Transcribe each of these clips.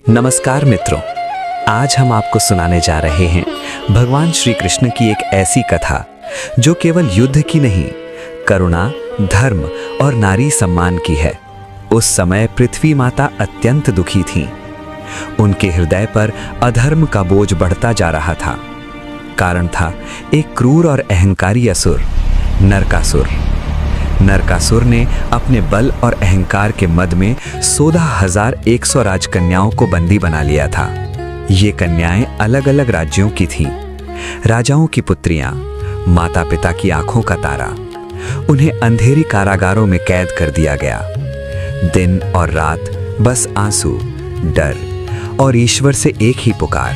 नमस्कार मित्रों, आज हम आपको सुनाने जा रहे हैं भगवान श्री कृष्ण की एक ऐसी कथा जो केवल युद्ध की नहीं, करुणा, धर्म और नारी सम्मान की है। उस समय पृथ्वी माता अत्यंत दुखी थीं। उनके हृदय पर अधर्म का बोझ बढ़ता जा रहा था। कारण था एक क्रूर और अहंकारी असुर, नरकासुर। नरकासुर ने अपने बल और अहंकार के मद में 16,100 राजकन्याओं को बंदी बना लिया था। ये कन्याएं अलग अलग राज्यों की थीं, राजाओं की पुत्रियां, माता पिता की आंखों का तारा। उन्हें अंधेरी कारागारों में कैद कर दिया गया। दिन और रात बस आंसू, डर और ईश्वर से एक ही पुकार,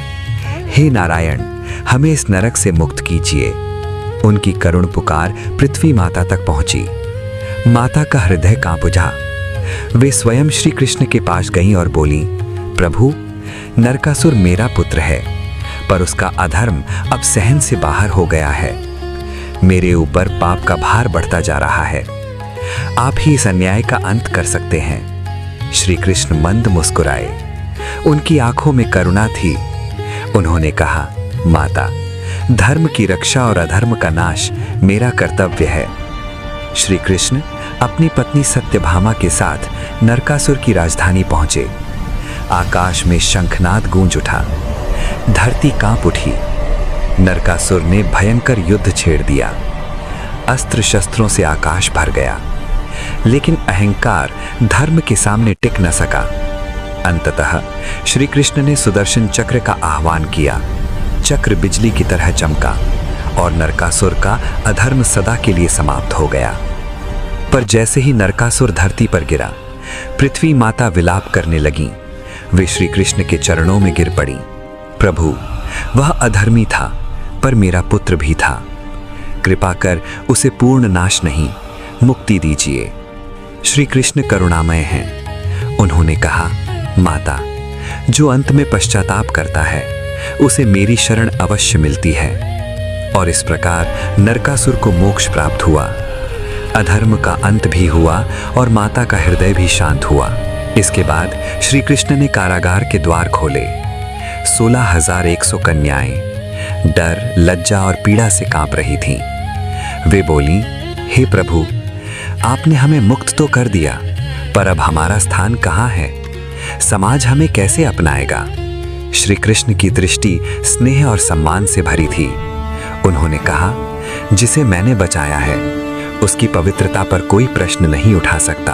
हे नारायण, हमें इस नरक से मुक्त कीजिए। उनकी करुण पुकार पृथ्वी माता तक पहुंची। माता का हृदय कांप उठा। वे स्वयं श्री कृष्ण के पास गईं और बोली, प्रभु, नरकासुर मेरा पुत्र है, पर उसका अधर्म अब सहन से बाहर हो गया है। मेरे ऊपर पाप का भार बढ़ता जा रहा है। आप ही इस अन्याय का अंत कर सकते हैं। श्री कृष्ण मंद मुस्कुराए। उनकी आंखों में करुणा थी। उन्होंने कहा, माता, धर्म की रक्षा और अधर्म का नाश मेरा कर्तव्य है। श्री कृष्ण अपनी पत्नी सत्यभामा के साथ नरकासुर की राजधानी पहुंचे। आकाश में शंखनाद गूंज उठा। धरती कांप उठी। नरकासुर ने भयंकर युद्ध छेड़ दिया। अस्त्र शस्त्रों से आकाश भर गया, लेकिन अहंकार धर्म के सामने टिक न सका। अंततः श्री कृष्ण ने सुदर्शन चक्र का आह्वान किया। चक्र बिजली की तरह चमका और नरकासुर का अधर्म सदा के लिए समाप्त हो गया। पर जैसे ही नरकासुर धरती पर गिरा, पृथ्वी माता विलाप करने लगी। वे श्री कृष्ण के चरणों में गिर पड़ी। प्रभु, वह अधर्मी था, पर मेरा पुत्र भी था। कृपा कर उसे पूर्ण नाश नहीं, मुक्ति दीजिए। श्री कृष्ण करुणामय हैं। उन्होंने कहा, माता, जो अंत में पश्चाताप करता है उसे मेरी शरण अवश्य मिलती है। और इस प्रकार नरकासुर को मोक्ष प्राप्त हुआ। अधर्म का अंत भी हुआ और माता का हृदय भी शांत हुआ। इसके बाद श्री कृष्ण ने कारागार के द्वार खोले। 16,100 कन्याएं डर, लज्जा और पीड़ा से कांप रही थीं। वे बोली, हे प्रभु, आपने हमें मुक्त तो कर दिया, पर अब हमारा स्थान कहाँ है? समाज हमें कैसे अपनाएगा? श्री कृष्ण की दृष्टि स्नेह और सम्मान से भरी थी। उन्होंने कहा, जिसे मैंने बचाया है उसकी पवित्रता पर कोई प्रश्न नहीं उठा सकता,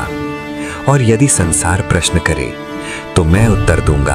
और यदि संसार प्रश्न करे तो मैं उत्तर दूंगा।